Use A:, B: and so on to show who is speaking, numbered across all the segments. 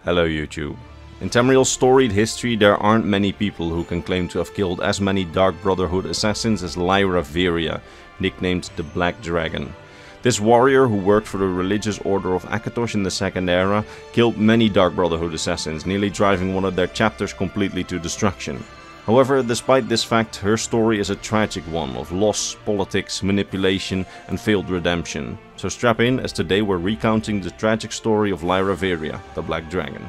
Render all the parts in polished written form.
A: Hello YouTube. In Tamriel's storied history there aren't many people who can claim to have killed as many Dark Brotherhood assassins as Lyra Viria, nicknamed the Black Dragon. This warrior, who worked for the religious order of Akatosh in the Second Era, killed many Dark Brotherhood assassins, nearly driving one of their chapters completely to destruction. However, despite this fact, her story is a tragic one of loss, politics, manipulation and failed redemption. So strap in, as today we're recounting the tragic story of Lyra Viria, the Black Dragon.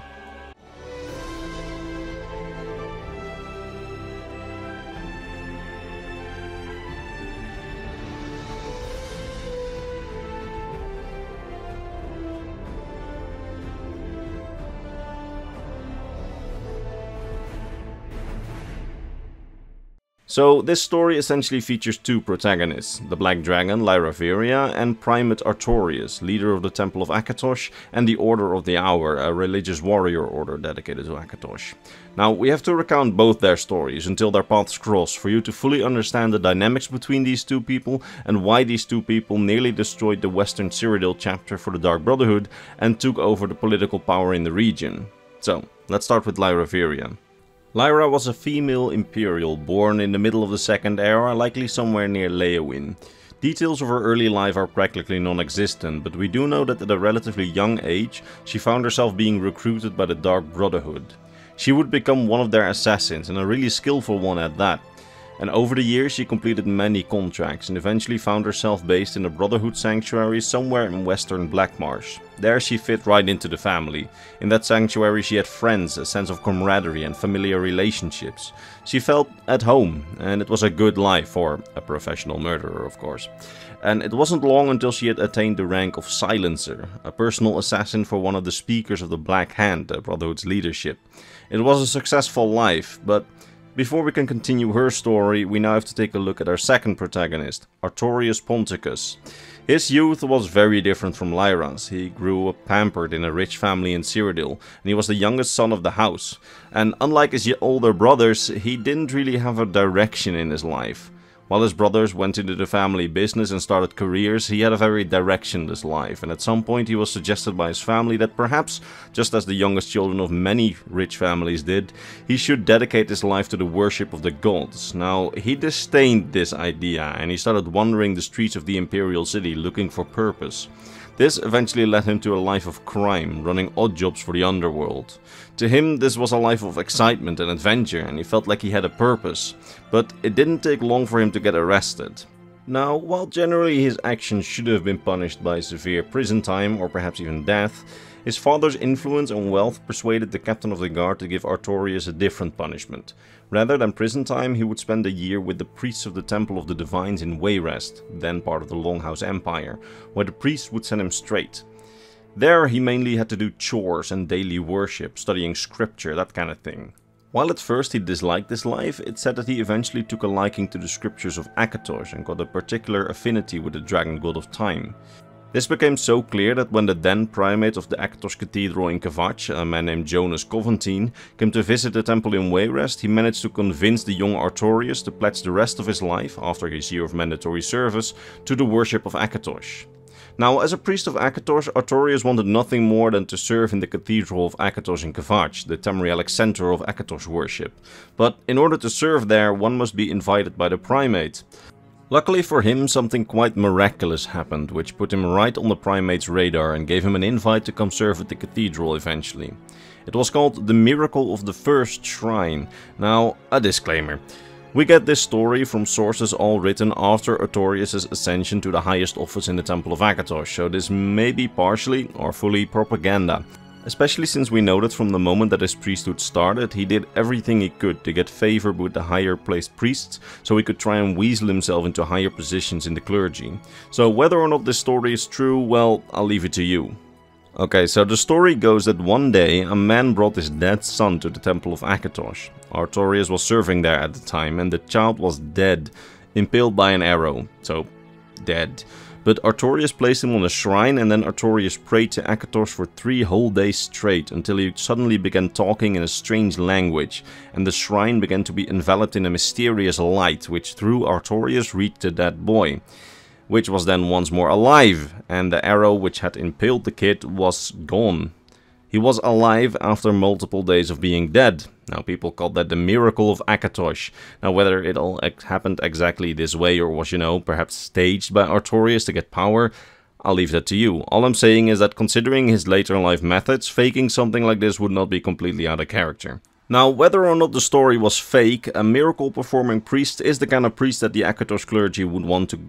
A: So this story essentially features two protagonists, the Black Dragon Lyra Viria and Primate Artorius, leader of the Temple of Akatosh and the Order of the Hour, a religious warrior order dedicated to Akatosh. Now we have to recount both their stories until their paths cross for you to fully understand the dynamics between these two people and why these two people nearly destroyed the Western Cyrodiil chapter for the Dark Brotherhood and took over the political power in the region. So let's start with Lyra Viria. Lyra was a female Imperial born in the middle of the Second Era, likely somewhere near Leowin. Details of her early life are practically non-existent, but we do know that at a relatively young age she found herself being recruited by the Dark Brotherhood. She would become one of their assassins, and a really skillful one at that. And over the years she completed many contracts and eventually found herself based in a Brotherhood sanctuary somewhere in western Blackmarsh. There she fit right into the family. In that sanctuary she had friends, a sense of camaraderie and familiar relationships. She felt at home, and it was a good life for a professional murderer, of course. And it wasn't long until she had attained the rank of Silencer, a personal assassin for one of the speakers of the Black Hand, the Brotherhood's leadership. It was a successful life, but before we can continue her story, we now have to take a look at our second protagonist, Artorius Ponticus. His youth was very different from Lyra's. He grew up pampered in a rich family in Cyrodiil, and he was the youngest son of the house. And unlike his older brothers, he didn't really have a direction in his life. While his brothers went into the family business and started careers, he had a very directionless life, and at some point he was suggested by his family that perhaps, just as the youngest children of many rich families did, he should dedicate his life to the worship of the gods. Now, he disdained this idea, and he started wandering the streets of the Imperial city looking for purpose. This eventually led him to a life of crime, running odd jobs for the underworld. To him, this was a life of excitement and adventure, and he felt like he had a purpose. But it didn't take long for him to get arrested. Now, while generally his actions should have been punished by severe prison time or perhaps even death, his father's influence and wealth persuaded the captain of the guard to give Artorius a different punishment. Rather than prison time, he would spend a year with the priests of the Temple of the Divines in Wayrest, then part of the Longhouse Empire, where the priests would send him straight. There he mainly had to do chores and daily worship, studying scripture, that kind of thing. While at first he disliked this life, it's said that he eventually took a liking to the scriptures of Akatosh and got a particular affinity with the dragon god of time. This became so clear that when the then primate of the Akatosh Cathedral in Kvatch, a man named Jonas Coventine, came to visit the temple in Wayrest, he managed to convince the young Artorius to pledge the rest of his life, after his year of mandatory service, to the worship of Akatosh. Now, as a priest of Akatosh, Artorius wanted nothing more than to serve in the Cathedral of Akatosh in Kvatch, the Tamrielic center of Akatosh worship. But in order to serve there, one must be invited by the primate. Luckily for him, something quite miraculous happened, which put him right on the primate's radar and gave him an invite to come serve at the cathedral eventually. It was called the Miracle of the First Shrine. Now, a disclaimer. We get this story from sources all written after Artorius' ascension to the highest office in the Temple of Akatosh, so this may be partially or fully propaganda. Especially since we know that from the moment that his priesthood started, he did everything he could to get favor with the higher placed priests, so he could try and weasel himself into higher positions in the clergy. So whether or not this story is true, well, I'll leave it to you. Okay, so the story goes that one day a man brought his dead son to the Temple of Akatosh. Artorius was serving there at the time, and the child was dead, impaled by an arrow, so dead. But Artorius placed him on a shrine, and then Artorius prayed to Akatosh for 3 whole days straight, until he suddenly began talking in a strange language, and the shrine began to be enveloped in a mysterious light, which through Artorius reached the dead boy, which was then once more alive, and the arrow which had impaled the kid was gone. He was alive after multiple days of being dead. Now people called that the miracle of Akatosh. Now whether it all happened exactly this way or was, perhaps staged by Artorias to get power, I'll leave that to you. All I'm saying is that considering his later life methods, faking something like this would not be completely out of character. Now, whether or not the story was fake, a miracle-performing priest is the kind of priest that the Akatosh clergy would want to,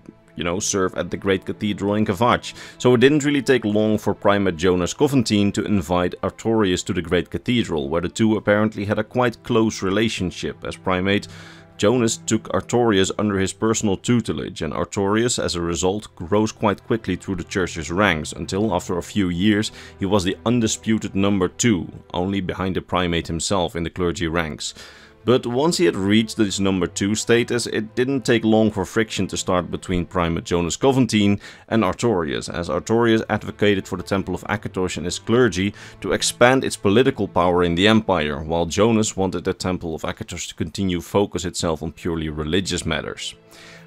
A: serve at the Great Cathedral in Kvatch. So it didn't really take long for Primate Jonas Coventine to invite Artorias to the Great Cathedral, where the two apparently had a quite close relationship, as Primate Jonas took Artorias under his personal tutelage, and Artorias, as a result, rose quite quickly through the church's ranks, until after a few years he was the undisputed number 2, only behind the primate himself in the clergy ranks. But once he had reached this number 2 status, it didn't take long for friction to start between Primate Jonas Coventine and Artorias, as Artorias advocated for the Temple of Akatosh and his clergy to expand its political power in the Empire, while Jonas wanted the Temple of Akatosh to continue focus itself on purely religious matters.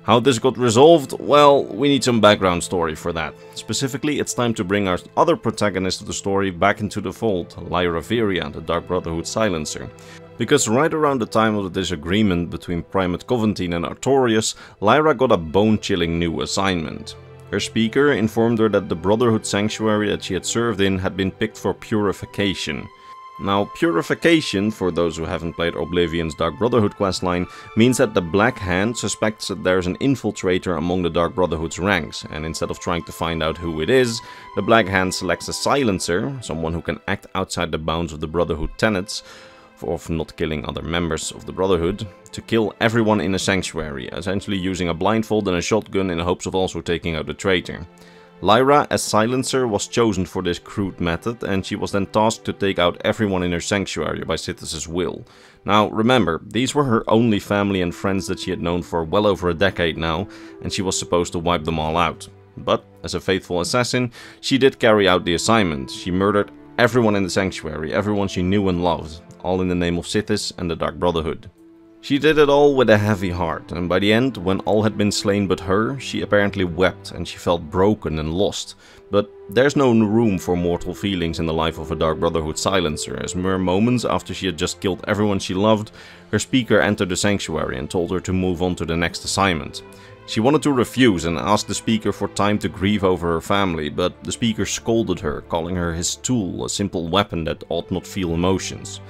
A: How this got resolved? Well, we need some background story for that. Specifically, it's time to bring our other protagonist of the story back into the fold, Lyra Viria, the Dark Brotherhood Silencer. Because right around the time of the disagreement between Primate Coventine and Artorias, Lyra got a bone-chilling new assignment. Her speaker informed her that the Brotherhood sanctuary that she had served in had been picked for purification. Now, purification, for those who haven't played Oblivion's Dark Brotherhood questline, means that the Black Hand suspects that there's an infiltrator among the Dark Brotherhood's ranks, and instead of trying to find out who it is, the Black Hand selects a silencer, someone who can act outside the bounds of the Brotherhood tenets, of not killing other members of the Brotherhood, to kill everyone in a sanctuary, essentially using a blindfold and a shotgun in the hopes of also taking out the traitor. Lyra, as silencer, was chosen for this crude method, and she was then tasked to take out everyone in her sanctuary by Sithis' will. Now remember, these were her only family and friends that she had known for well over a decade now, and she was supposed to wipe them all out. But, as a faithful assassin, she did carry out the assignment. She murdered everyone in the sanctuary, everyone she knew and loved, all in the name of Sithis and the Dark Brotherhood. She did it all with a heavy heart, and by the end, when all had been slain but her, she apparently wept and she felt broken and lost. But there's no room for mortal feelings in the life of a Dark Brotherhood silencer, as mere moments after she had just killed everyone she loved, her speaker entered the sanctuary and told her to move on to the next assignment. She wanted to refuse and asked the speaker for time to grieve over her family, but the speaker scolded her, calling her his tool, a simple weapon that ought not feel emotions.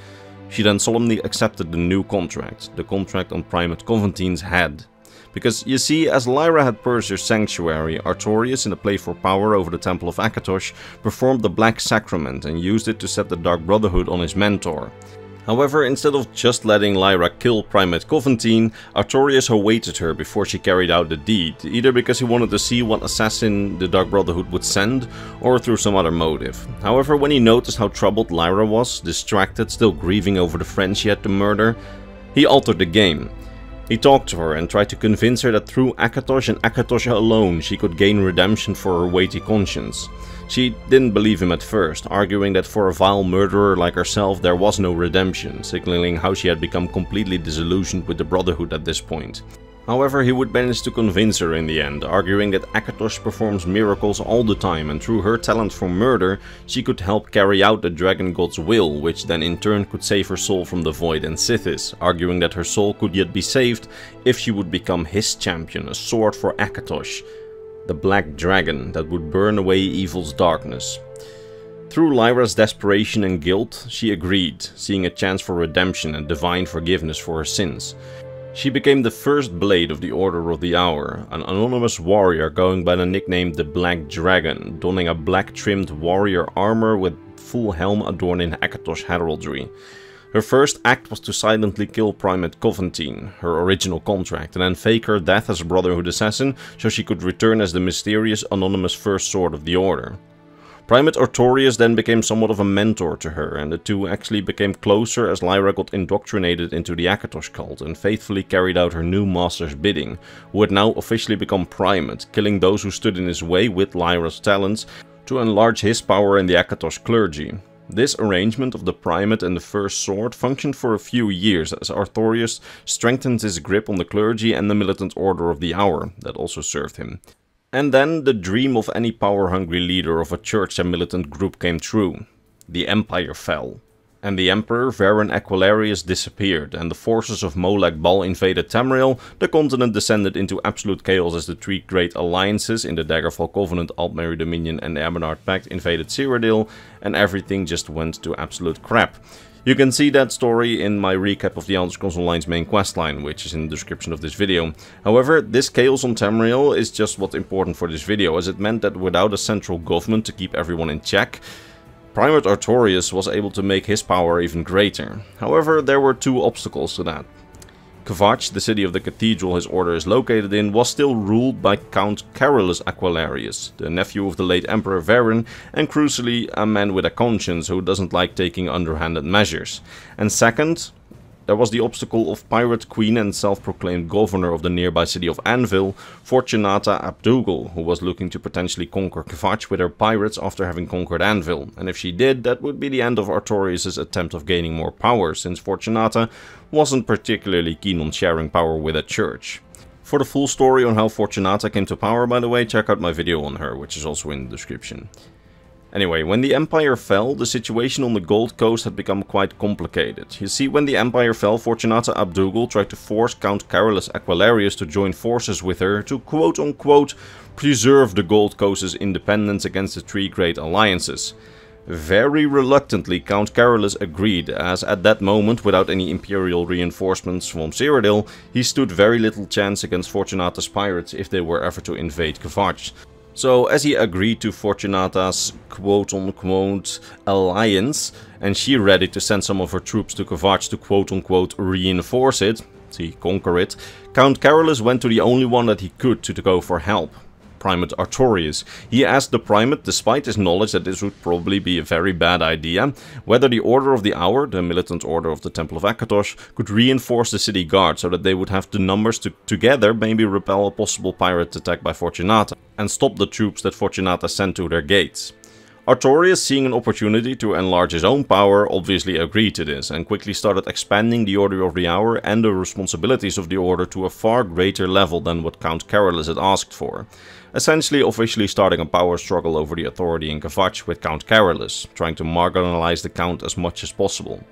A: She then solemnly accepted the new contract, the contract on Primate Coventine's head. Because, you see, as Lyra had purged her sanctuary, Artorias, in a play for power over the Temple of Akatosh, performed the Black Sacrament and used it to set the Dark Brotherhood on his mentor. However, instead of just letting Lyra kill Primate Coventine, Artorias awaited her before she carried out the deed, either because he wanted to see what assassin the Dark Brotherhood would send, or through some other motive. However, when he noticed how troubled Lyra was, distracted, still grieving over the friend she had to murder, he altered the game. He talked to her and tried to convince her that through Akatosh and Akatosh alone she could gain redemption for her weighty conscience. She didn't believe him at first, arguing that for a vile murderer like herself there was no redemption, signaling how she had become completely disillusioned with the Brotherhood at this point. However, he would manage to convince her in the end, arguing that Akatosh performs miracles all the time, and through her talent for murder, she could help carry out the Dragon God's will, which then in turn could save her soul from the Void and Sithis, arguing that her soul could yet be saved if she would become his champion, a sword for Akatosh, the Black Dragon that would burn away evil's darkness. Through Lyra's desperation and guilt, she agreed, seeing a chance for redemption and divine forgiveness for her sins. She became the first Blade of the Order of the Hour, an anonymous warrior going by the nickname the Black Dragon, donning a black-trimmed warrior armor with full helm adorned in Akatosh heraldry. Her first act was to silently kill Primate Coventine, her original contract, and then fake her death as a Brotherhood assassin so she could return as the mysterious anonymous First Sword of the Order. Primate Artorias then became somewhat of a mentor to her, and the two actually became closer as Lyra got indoctrinated into the Akatosh cult and faithfully carried out her new master's bidding, who had now officially become Primate, killing those who stood in his way with Lyra's talents to enlarge his power in the Akatosh clergy. This arrangement of the Primate and the First Sword functioned for a few years as Artorias strengthened his grip on the clergy and the militant Order of the Hour that also served him. And then the dream of any power-hungry leader of a church and militant group came true. The Empire fell, and the Emperor Varen Aquilarius disappeared, and the forces of Molag Bal invaded Tamriel. The continent descended into absolute chaos as the three great alliances in the Daggerfall Covenant, Altmeri Dominion and the Ebonheart Pact invaded Cyrodiil, and everything just went to absolute crap. You can see that story in my recap of the Elder Scrolls Online's main questline, which is in the description of this video. However, this chaos on Tamriel is just what's important for this video, as it meant that without a central government to keep everyone in check, Primate Artorius was able to make his power even greater. However, there were two obstacles to that. Kvatch, the city of the cathedral his order is located in, was still ruled by Count Carolus Aquilarius, the nephew of the late Emperor Varen, and crucially a man with a conscience who doesn't like taking underhanded measures. And second, there was the obstacle of pirate queen and self-proclaimed governor of the nearby city of Anvil, Fortunata Abdugul, who was looking to potentially conquer Kvatch with her pirates after having conquered Anvil. And if she did, that would be the end of Artorius' attempt of gaining more power, since Fortunata wasn't particularly keen on sharing power with a church. For the full story on how Fortunata came to power, by the way, check out my video on her, which is also in the description. Anyway, when the Empire fell, the situation on the Gold Coast had become quite complicated. You see, when the Empire fell, Fortunata Abdugul tried to force Count Carolus Aquilarius to join forces with her to quote-unquote preserve the Gold Coast's independence against the three great alliances. Very reluctantly, Count Carolus agreed, as at that moment, without any Imperial reinforcements from Cyrodiil, he stood very little chance against Fortunata's pirates if they were ever to invade Kvatch. So, as he agreed to Fortunata's quote-unquote alliance, and she ready to send some of her troops to Kvatch to quote-unquote reinforce it, see, conquer it, Count Carolus went to the only one that he could to go for help. Primate Artorius. He asked the Primate, despite his knowledge that this would probably be a very bad idea, whether the Order of the Hour, the militant order of the Temple of Akatosh, could reinforce the city guard so that they would have the numbers to together maybe repel a possible pirate attack by Fortunata and stop the troops that Fortunata sent to their gates. Artorius, seeing an opportunity to enlarge his own power, obviously agreed to this and quickly started expanding the Order of the Hour and the responsibilities of the Order to a far greater level than what Count Carolus had asked for. Essentially officially starting a power struggle over the authority in Kvatch with Count Carolus, trying to marginalize the Count as much as possible.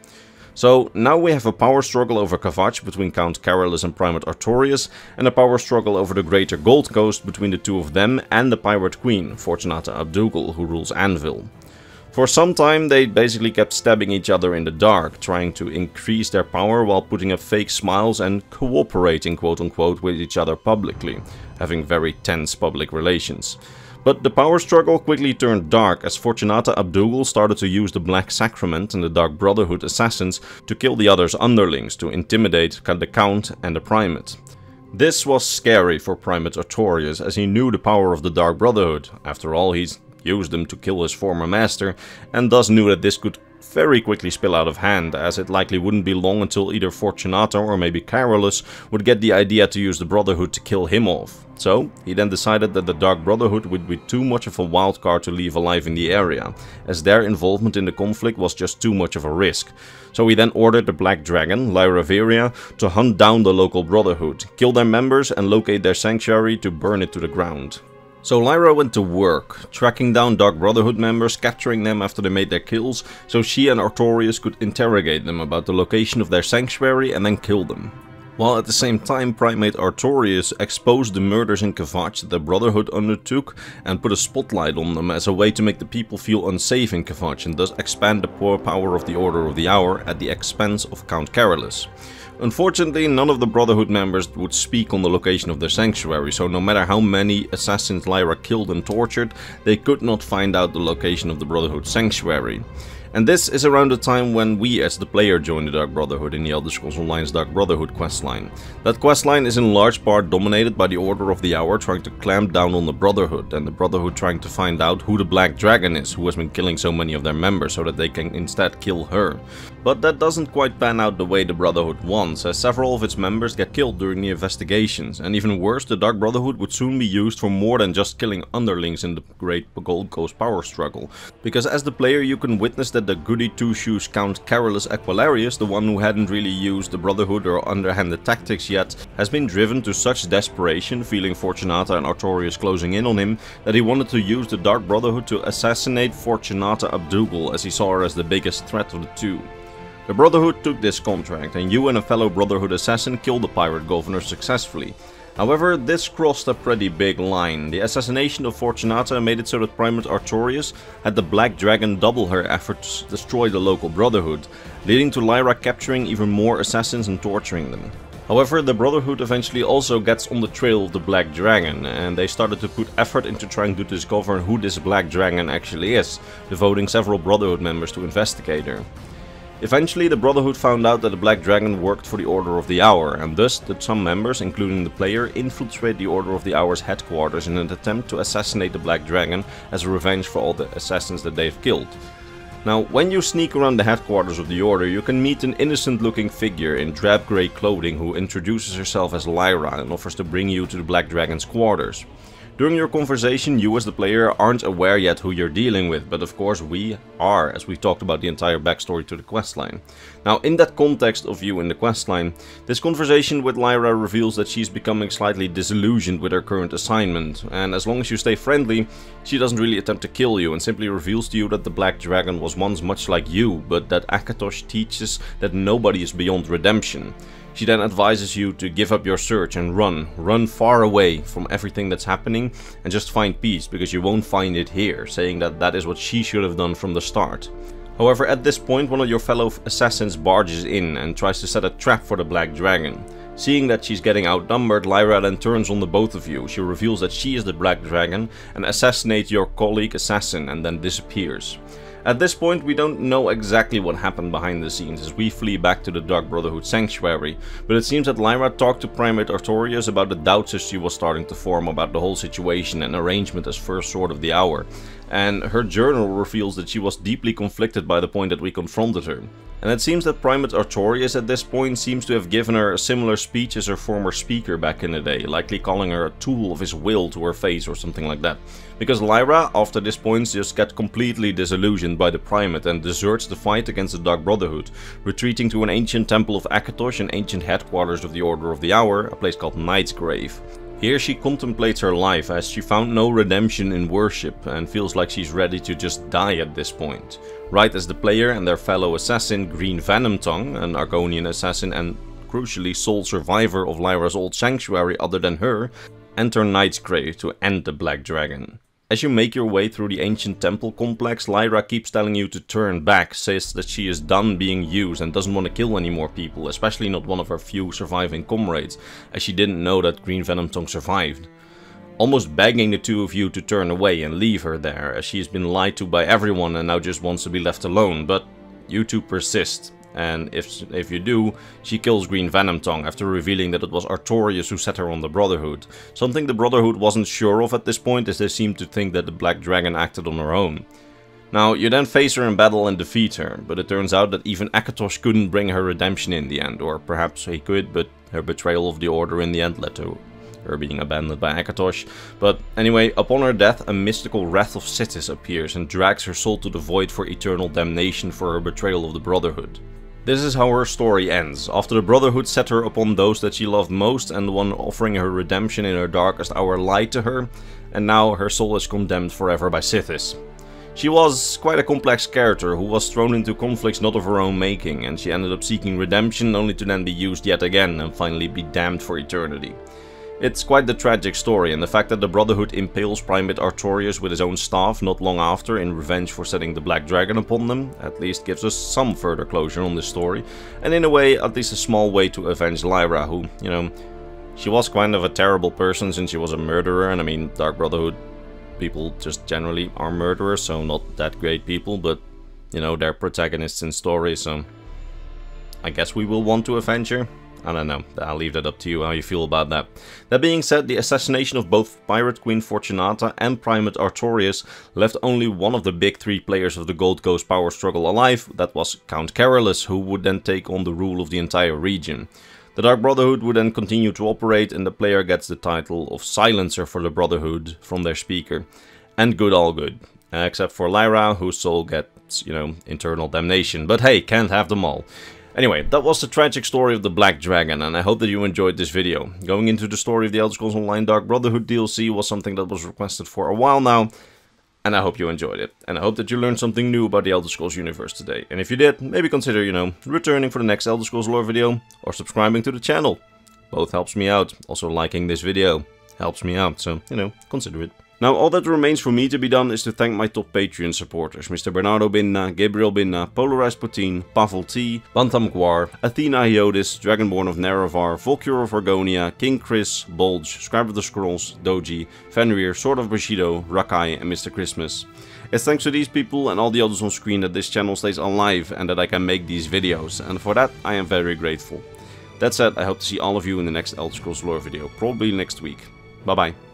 A: So now we have a power struggle over Kvatch between Count Carolus and Primate Artorius, and a power struggle over the greater Gold Coast between the two of them and the Pirate Queen, Fortunata Abdugul, who rules Anvil. For some time they basically kept stabbing each other in the dark, trying to increase their power while putting up fake smiles and cooperating quote-unquote with each other publicly, having very tense public relations. But the power struggle quickly turned dark as Fortunata Abdugul started to use the Black Sacrament and the Dark Brotherhood assassins to kill the other's underlings to intimidate the Count and the Primate. This was scary for Primate Artorius, as he knew the power of the Dark Brotherhood. After all, he's used them to kill his former master, and thus knew that this could very quickly spill out of hand, as it likely wouldn't be long until either Fortunata or maybe Carolus would get the idea to use the Brotherhood to kill him off. So, he then decided that the Dark Brotherhood would be too much of a wild card to leave alive in the area, as their involvement in the conflict was just too much of a risk. So he then ordered the Black Dragon, Lyra Viria, to hunt down the local Brotherhood, kill their members and locate their sanctuary to burn it to the ground. So Lyra went to work, tracking down Dark Brotherhood members, capturing them after they made their kills, so she and Artorius could interrogate them about the location of their sanctuary and then kill them. While at the same time Primate Artorius exposed the murders in Kvatch that the Brotherhood undertook and put a spotlight on them as a way to make the people feel unsafe in Kvatch and thus expand the power of the Order of the Hour at the expense of Count Carolus. Unfortunately, none of the Brotherhood members would speak on the location of their sanctuary, so no matter how many assassins Lyra killed and tortured, they could not find out the location of the Brotherhood sanctuary. And this is around the time when we as the player joined the Dark Brotherhood in the Elder Scrolls Online's Dark Brotherhood questline. That questline is in large part dominated by the Order of the Hour trying to clamp down on the Brotherhood, and the Brotherhood trying to find out who the Black Dragon is, who has been killing so many of their members so that they can instead kill her. But that doesn't quite pan out the way the Brotherhood wants, as several of its members get killed during the investigations, and even worse, the Dark Brotherhood would soon be used for more than just killing underlings in the Great Gold Coast power struggle, because as the player you can witness that that the goody two-shoes Count Carolus Aquilarius, the one who hadn't really used the Brotherhood or underhanded tactics yet, has been driven to such desperation, feeling Fortunata and Artorius closing in on him, that he wanted to use the Dark Brotherhood to assassinate Fortunata Abdougal, as he saw her as the biggest threat of the two. The Brotherhood took this contract, and you and a fellow Brotherhood assassin killed the pirate governor successfully. However, this crossed a pretty big line. The assassination of Fortunata made it so that Primate Artorius had the Black Dragon double her efforts to destroy the local Brotherhood, leading to Lyra capturing even more assassins and torturing them. However, the Brotherhood eventually also gets on the trail of the Black Dragon, and they started to put effort into trying to discover who this Black Dragon actually is, devoting several Brotherhood members to investigate her. Eventually, the Brotherhood found out that the Black Dragon worked for the Order of the Hour, and thus did some members, including the player, infiltrate the Order of the Hour's headquarters in an attempt to assassinate the Black Dragon as a revenge for all the assassins that they've killed. Now, when you sneak around the headquarters of the Order, you can meet an innocent-looking figure in drab grey clothing who introduces herself as Lyra and offers to bring you to the Black Dragon's quarters. During your conversation, you as the player aren't aware yet who you're dealing with, but of course we are, as we've talked about the entire backstory to the questline. Now, in that context of you in the questline, this conversation with Lyra reveals that she's becoming slightly disillusioned with her current assignment, and as long as you stay friendly, she doesn't really attempt to kill you and simply reveals to you that the Black Dragon was once much like you, but that Akatosh teaches that nobody is beyond redemption. She then advises you to give up your search and run far away from everything that's happening and just find peace, because you won't find it here, saying that that is what she should have done from the start. However, at this point, one of your fellow assassins barges in and tries to set a trap for the Black Dragon. Seeing that she's getting outnumbered, Lyra then turns on the both of you. She reveals that she is the Black Dragon and assassinates your colleague assassin and then disappears. At this point, we don't know exactly what happened behind the scenes as we flee back to the Dark Brotherhood Sanctuary, but it seems that Lyra talked to Primate Artorius about the doubts that she was starting to form about the whole situation and arrangement as First Sword of the Hour, and her journal reveals that she was deeply conflicted by the point that we confronted her. And it seems that Primate Artorius at this point seems to have given her a similar speech as her former speaker back in the day, likely calling her a tool of his will to her face or something like that. Because Lyra, after this point, just gets completely disillusioned by the Primate and deserts the fight against the Dark Brotherhood, retreating to an ancient temple of Akatosh and ancient headquarters of the Order of the Hour, a place called Knight's Grave. Here she contemplates her life as she found no redemption in worship and feels like she's ready to just die at this point. Right as the player and their fellow assassin Green Venomtongue, an Argonian assassin and crucially sole survivor of Lyra's old sanctuary other than her, enter Knight's Grave to end the Black Dragon. As you make your way through the ancient temple complex, Lyra keeps telling you to turn back, says that she is done being used and doesn't want to kill any more people, especially not one of her few surviving comrades, as she didn't know that Green Venomtongue survived. Almost begging the two of you to turn away and leave her there, as she has been lied to by everyone and now just wants to be left alone, but you two persist. And if you do, she kills Green Venomtongue after revealing that it was Artorius who set her on the Brotherhood. Something the Brotherhood wasn't sure of at this point, as they seemed to think that the Black Dragon acted on her own. Now, you then face her in battle and defeat her, but it turns out that even Akatosh couldn't bring her redemption in the end, or perhaps he could, but her betrayal of the Order in the end led to her being abandoned by Akatosh. But anyway, upon her death, a mystical Wrath of Sithis appears and drags her soul to the void for eternal damnation for her betrayal of the Brotherhood. This is how her story ends, after the Brotherhood set her upon those that she loved most and the one offering her redemption in her darkest hour lied to her, and now her soul is condemned forever by Sithis. She was quite a complex character who was thrown into conflicts not of her own making, and she ended up seeking redemption only to then be used yet again and finally be damned for eternity. It's quite the tragic story, and the fact that the Brotherhood impales Primate Artorius with his own staff not long after in revenge for setting the Black Dragon upon them at least gives us some further closure on this story, and in a way at least a small way to avenge Lyra, who, you know, she was kind of a terrible person since she was a murderer, and I mean, Dark Brotherhood people just generally are murderers, so not that great people, but, you know, they're protagonists in stories, so I guess we will want to avenge her. I don't know, I'll leave that up to you how you feel about that. That being said, the assassination of both Pirate Queen Fortunata and Primate Artorius left only one of the big three players of the Gold Coast power struggle alive, that was Count Carolus, who would then take on the rule of the entire region. The Dark Brotherhood would then continue to operate, and the player gets the title of Silencer for the Brotherhood from their speaker. And good all good. Except for Lyra, whose soul you know, internal damnation. But hey, can't have them all. Anyway, that was the tragic story of the Black Dragon, and I hope that you enjoyed this video. Going into the story of the Elder Scrolls Online Dark Brotherhood DLC was something that was requested for a while now, and I hope you enjoyed it. And I hope that you learned something new about the Elder Scrolls universe today. And if you did, maybe consider, you know, returning for the next Elder Scrolls lore video, or subscribing to the channel. Both helps me out. Also liking this video helps me out, so, you know, consider it. Now, all that remains for me to be done is to thank my top Patreon supporters. Mr. Bernardo Binna, Gabriel Binna, Polarized Poutine, Pavel T, Bantam Gwar, Athena Iodis, Dragonborn of Nerevar, Volcure of Argonia, King Chris, Bulge, Scribe of the Scrolls, Doji, Fenrir, Sword of Bushido, Rakai, and Mr. Christmas. It's thanks to these people and all the others on screen that this channel stays alive and that I can make these videos, and for that I am very grateful. That said, I hope to see all of you in the next Elder Scrolls lore video, probably next week. Bye bye.